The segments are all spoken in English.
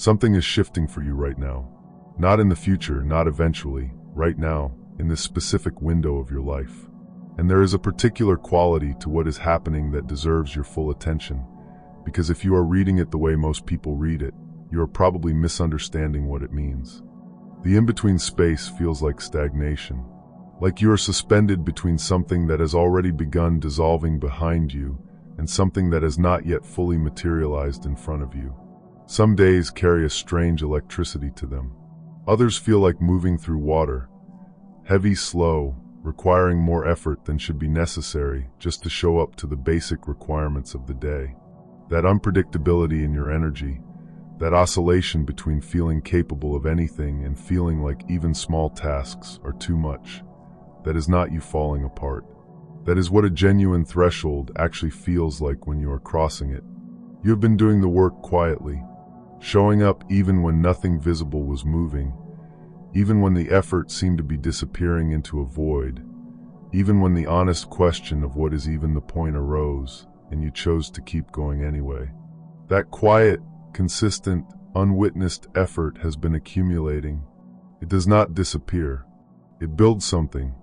Something is shifting for you right now. Not in the future, not eventually, right now, in this specific window of your life. And there is a particular quality to what is happening that deserves your full attention, because if you are reading it the way most people read it, you are probably misunderstanding what it means. The in-between space feels like stagnation, like you are suspended between something that has already begun dissolving behind you and something that has not yet fully materialized in front of you. Some days carry a strange electricity to them. Others feel like moving through water, heavy, slow, requiring more effort than should be necessary just to show up to the basic requirements of the day. That unpredictability in your energy, that oscillation between feeling capable of anything and feeling like even small tasks are too much, that is not you falling apart. That is what a genuine threshold actually feels like when you are crossing it. You have been doing the work quietly, showing up even when nothing visible was moving, even when the effort seemed to be disappearing into a void, even when the honest question of what is even the point arose, and you chose to keep going anyway. That quiet, consistent, unwitnessed effort has been accumulating. It does not disappear. It builds something,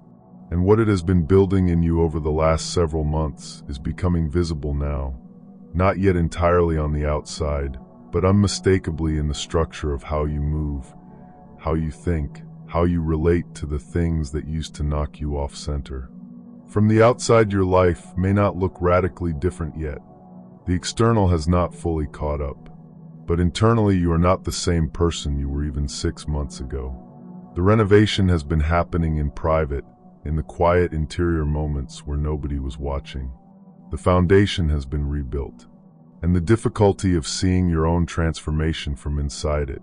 and what it has been building in you over the last several months is becoming visible now, not yet entirely on the outside, but unmistakably in the structure of how you move, how you think, how you relate to the things that used to knock you off center. From the outside, your life may not look radically different yet. The external has not fully caught up. But internally, you are not the same person you were even 6 months ago. The renovation has been happening in private, in the quiet interior moments where nobody was watching. The foundation has been rebuilt. And the difficulty of seeing your own transformation from inside it,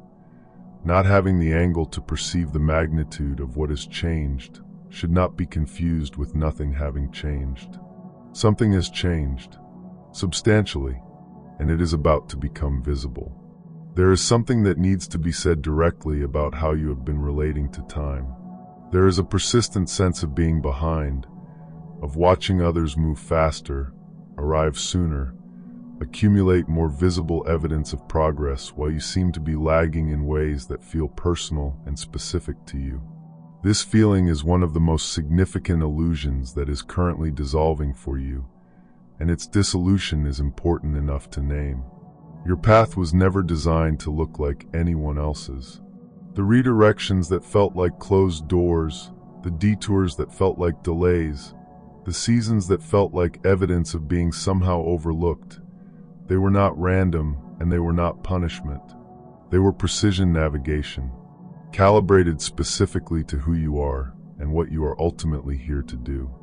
not having the angle to perceive the magnitude of what has changed, should not be confused with nothing having changed. Something has changed, substantially, and it is about to become visible. There is something that needs to be said directly about how you have been relating to time. There is a persistent sense of being behind, of watching others move faster, arrive sooner, accumulate more visible evidence of progress while you seem to be lagging in ways that feel personal and specific to you. This feeling is one of the most significant illusions that is currently dissolving for you, and its dissolution is important enough to name. Your path was never designed to look like anyone else's. The redirections that felt like closed doors, the detours that felt like delays, the seasons that felt like evidence of being somehow overlooked, they were not random and they were not punishment. They were precision navigation, calibrated specifically to who you are and what you are ultimately here to do.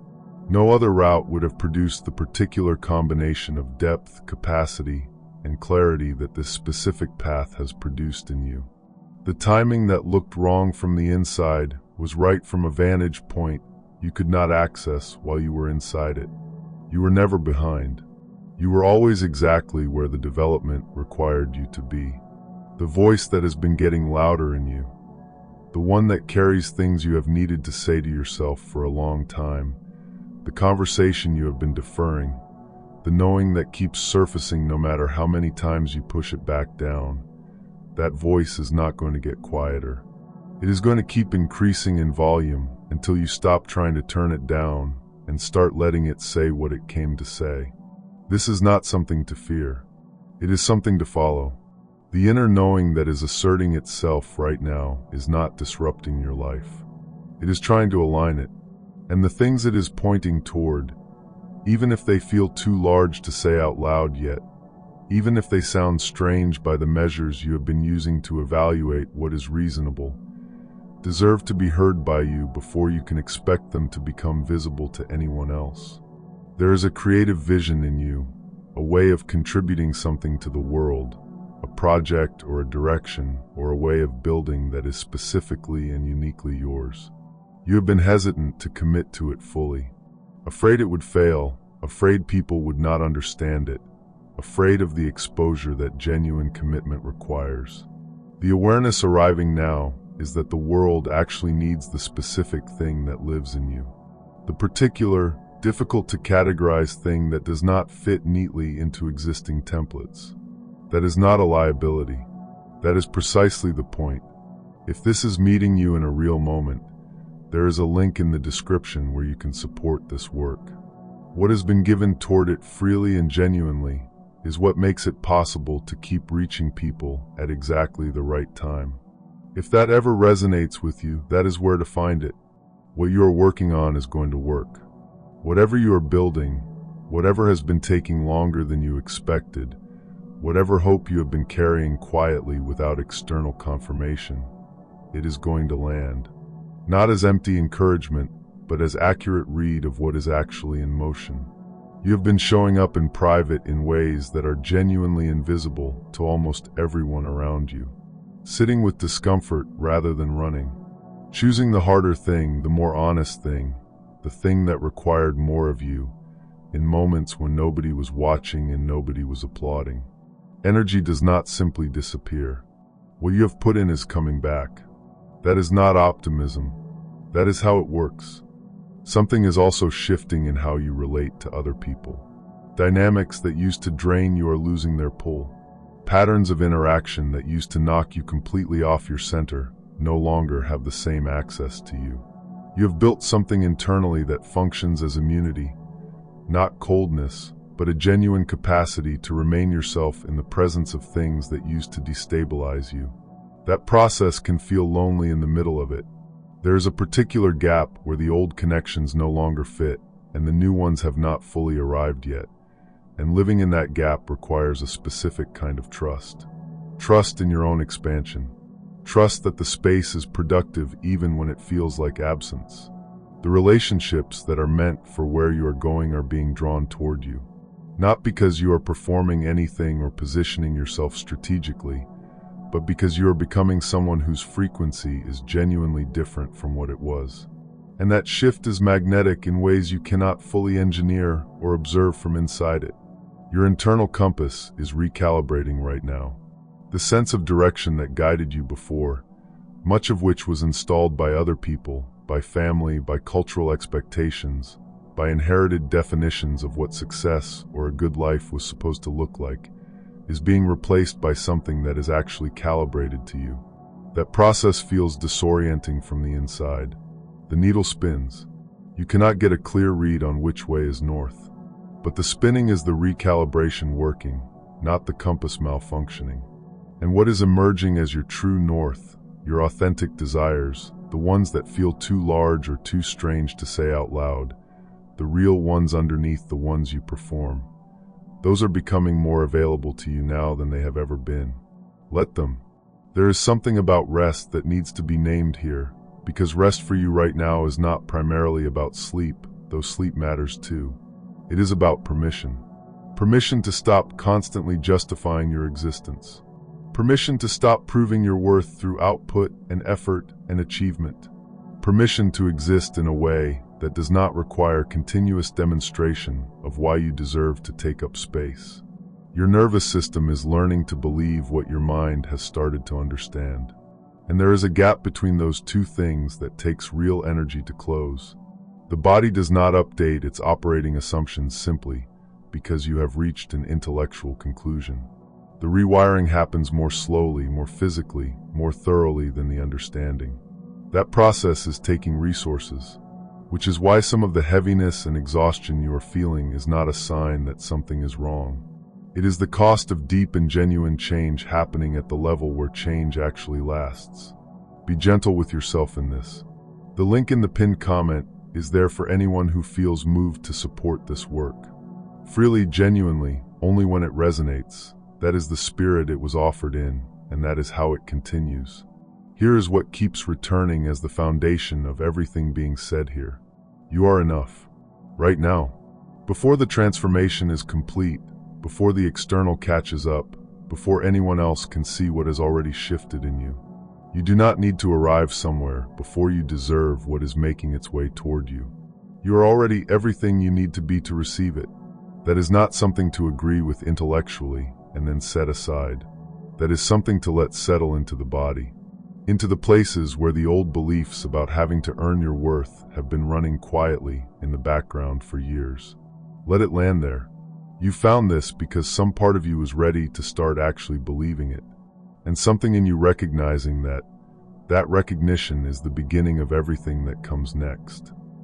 No other route would have produced the particular combination of depth, capacity, and clarity that this specific path has produced in you. The timing that looked wrong from the inside was right from a vantage point you could not access while you were inside it. You were never behind. You were always exactly where the development required you to be. The voice that has been getting louder in you, the one that carries things you have needed to say to yourself for a long time, the conversation you have been deferring, the knowing that keeps surfacing no matter how many times you push it back down. That voice is not going to get quieter. It is going to keep increasing in volume until you stop trying to turn it down and start letting it say what it came to say. This is not something to fear. It is something to follow. The inner knowing that is asserting itself right now is not disrupting your life. It is trying to align it. And the things it is pointing toward, even if they feel too large to say out loud yet, even if they sound strange by the measures you have been using to evaluate what is reasonable, deserve to be heard by you before you can expect them to become visible to anyone else. There is a creative vision in you, a way of contributing something to the world, a project or a direction or a way of building that is specifically and uniquely yours. You have been hesitant to commit to it fully, afraid it would fail, afraid people would not understand it, afraid of the exposure that genuine commitment requires. The awareness arriving now is that the world actually needs the specific thing that lives in you, the particular, difficult to categorize thing that does not fit neatly into existing templates. That is not a liability. That is precisely the point. If this is meeting you in a real moment, there is a link in the description where you can support this work. What has been given toward it freely and genuinely is what makes it possible to keep reaching people at exactly the right time. If that ever resonates with you, that is where to find it. What you are working on is going to work. Whatever you are building, whatever has been taking longer than you expected, whatever hope you have been carrying quietly without external confirmation, it is going to land. Not as empty encouragement, but as accurate read of what is actually in motion. You have been showing up in private in ways that are genuinely invisible to almost everyone around you. Sitting with discomfort rather than running. Choosing the harder thing, the more honest thing, the thing that required more of you, in moments when nobody was watching and nobody was applauding. Energy does not simply disappear. What you have put in is coming back. That is not optimism. That is how it works. Something is also shifting in how you relate to other people. Dynamics that used to drain you are losing their pull. Patterns of interaction that used to knock you completely off your center no longer have the same access to you. You have built something internally that functions as immunity, not coldness, but a genuine capacity to remain yourself in the presence of things that used to destabilize you. That process can feel lonely in the middle of it. There is a particular gap where the old connections no longer fit and the new ones have not fully arrived yet. And living in that gap requires a specific kind of trust. Trust in your own expansion. Trust that the space is productive even when it feels like absence. The relationships that are meant for where you are going are being drawn toward you. Not because you are performing anything or positioning yourself strategically, but because you are becoming someone whose frequency is genuinely different from what it was. And that shift is magnetic in ways you cannot fully engineer or observe from inside it. Your internal compass is recalibrating right now. The sense of direction that guided you before, much of which was installed by other people, by family, by cultural expectations, by inherited definitions of what success or a good life was supposed to look like, is being replaced by something that is actually calibrated to you. That process feels disorienting from the inside. The needle spins. You cannot get a clear read on which way is north. But the spinning is the recalibration working, not the compass malfunctioning. And what is emerging as your true north, your authentic desires, the ones that feel too large or too strange to say out loud, the real ones underneath the ones you perform, those are becoming more available to you now than they have ever been. Let them. There is something about rest that needs to be named here, because rest for you right now is not primarily about sleep, though sleep matters too. It is about permission. Permission to stop constantly justifying your existence. Permission to stop proving your worth through output and effort and achievement. Permission to exist in a way that does not require continuous demonstration of why you deserve to take up space. Your nervous system is learning to believe what your mind has started to understand. And there is a gap between those two things that takes real energy to close. The body does not update its operating assumptions simply because you have reached an intellectual conclusion. The rewiring happens more slowly, more physically, more thoroughly than the understanding. That process is taking resources, which is why some of the heaviness and exhaustion you are feeling is not a sign that something is wrong. It is the cost of deep and genuine change happening at the level where change actually lasts. Be gentle with yourself in this. The link in the pinned comment is there for anyone who feels moved to support this work. Freely, genuinely, only when it resonates. That is the spirit it was offered in, and that is how it continues. Here is what keeps returning as the foundation of everything being said here. You are enough. Right now. Before the transformation is complete, before the external catches up, before anyone else can see what has already shifted in you. You do not need to arrive somewhere before you deserve what is making its way toward you. You are already everything you need to be to receive it. That is not something to agree with intellectually and then set aside. That is something to let settle into the body. Into the places where the old beliefs about having to earn your worth have been running quietly in the background for years. Let it land there. You found this because some part of you is ready to start actually believing it. and something in you recognizing that that recognition is the beginning of everything that comes next.